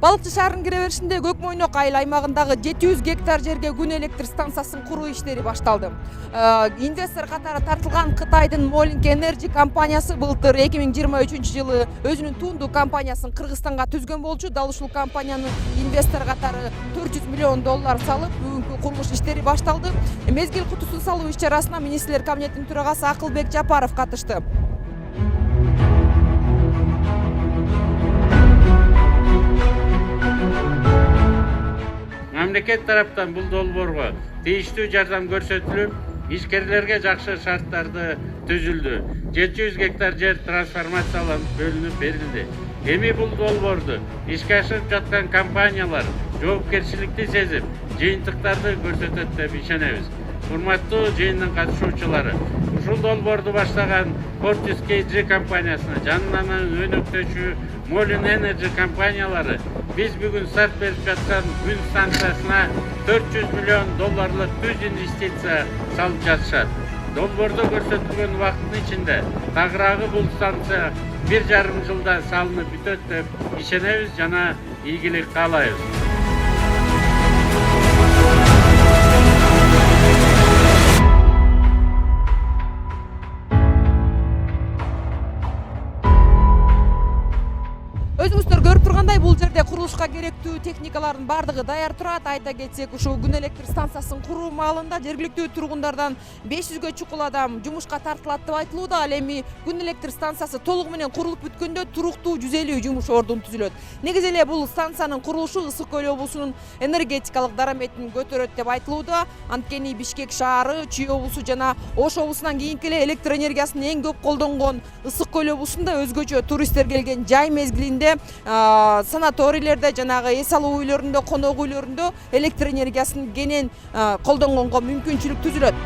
Балыкчы шаарынын кире беришинде Көкмойнок айыл аймагындагы 700 гектар жерге күн электр станциясын куруу иштери башталды. Инвестор катары тартылган Кытайдын Molink Energy компаниясы былтыр 2023-жылы өзүнүн туунду компаниясын Кыргызстанга түзгөн болчу. Дал ушул компаниянын инвестор катары $400 миллион салып, бүгүнкү курулуш иштери башталды. Мезгил кутусун салуу иш-чарасына министрлер кабинетинин төрагасы Акылбек Жапаров катышты. Мамлекет тараптан бул долбоорго тийиштүү жардам көрсөтүлүп, ишкерлерге жакшы шарттарды түзүлдү. 700 гектар жер трансформацияланып бөлүнүп берилди. Эми бул долбоорду ишке ашырып жаткан компаниялар жоопкерчиликти сезип, жыйынтыктарды көрсөтөт деп ишенебиз. Урматтуу жыйындын катышуучулары, ушул долбоорду баштаган Fortis KG компаниясына, жанынан өнөктөшүү Molink Energy компаниялары biz бүгүн старт берип жаткан күн станциясына $400 миллион түз инвестиция салып жатышат. Долбоордо көрсөтүлгөн убакыттын ичинде тагыраагы бул станция 1,5 жылда салынып бүтөт деп ишенебиз жана ийгилик каалайбыз. Өзүңүздөр көрүп тургандай, бул жерде курулушка керектүү техникалардын бардыгы даяр турат. Айта кетсек, ушул күн электр станциясын куруу маалында жергиликтүү тургундардан 500ге чукул адам жумушка тартылат деп айтылууда. Ал эми күн электр станциясы толугу менен курулуп бүткөндө туруктуу 150 жумуш ордун түзүлөт. Негизи эле бул станциянын курулушу Ысык көл облусунун энергетикалык дараметин көтөрөт деп айтылууда. Анткени Бишкек шаары, Чүй облусу жана Ош облусунан кийинки эле электр энергиясын эң көп колдонгон Ысык көл облусунда өзгөчө туристтер келген жай мезгилинде санаторийлерде, жанагы эс алуу үйлөрүндө, конок үйлөрүндө электр энергиясын кенен колдонгонго мүмкүнчүлүк түзүлөт.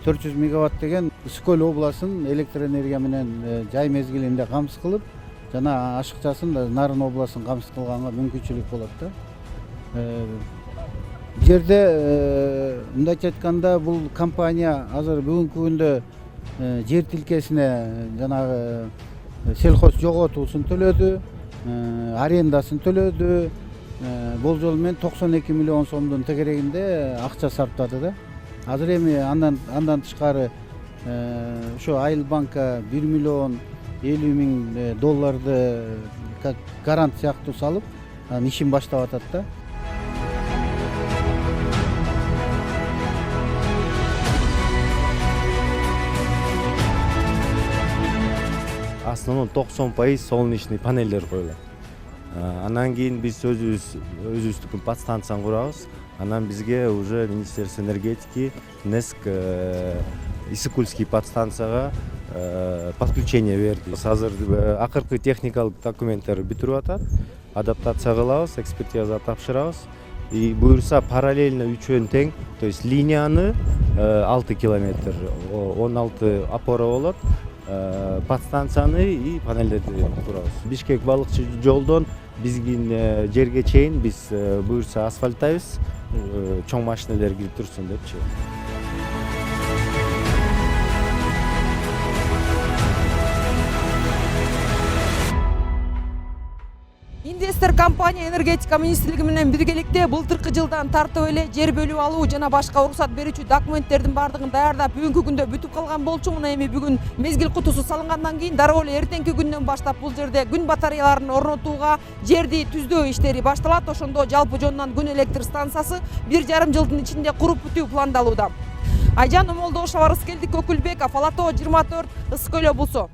$400 мегаватт деген Ысык көл областын электр энергия менен жай мезгилинде камсыз кылып, жана ашыкчасын Нарын областын камсыз кылганга мүмкүнчүлүк болот да. Бул жерде мындайча айтканда бул компания азыр бүгүнкү күндө жер тилкесине жанагы сельхоз жоготуусун төлөдү, арендасын төлөдү. Болжол менен 92 миллион сомдун тегерегинде акча сарптады да. Азыр эми андан тышкары ошо Айыл банка $1 миллион 50 миң долларды гарант сыяктуу салып, ишин баштап атат да. Основном 90% солнечный панелдер коюлат. Анан кийин биз өзүбүздүн подстанцияны курабыз. Анан бизге уже Министерство энергетики НЭСК Исыкульский подстанцияга подключение берди. Азыр акыркы техникалык документтер бүтүрүп атат. Адаптация кылабыз, экспертиза тапшырабыз. И буюрса параллельно үчөөнү тең, то есть линияны 6 километр, 16 опора болот. Подстанцияны и панелдерди курабыз. Бишкек балыкчы жолдон биздин жерге чейин биз буюрса асфальттайбыз, чоң машиналар кирип турсун депчи. Инвестор компания энергетика министрлиги менен биргеликте былтыркы жылдан тартып эле жер бөлүп алуу жана башка уруксат берүүчү документтердин бардыгын даярдап бүгүнкү күндө бүтүп калган болчу. Мына эми бүгүн мезгил кутусу салынгандан кийин дароо эле эртеңки күндөн баштап бул жерде күн батареяларын орнотууга, жерди түздөө иштери башталат. Ошондо жалпы жонунан күн электр станциясы 1,5 жылдын ичинде куруп бүтүү пландалууда. Айжан Омолдошова, Келдик Көкүлбеков, Ала Тоо 24, Ысык көл облусу.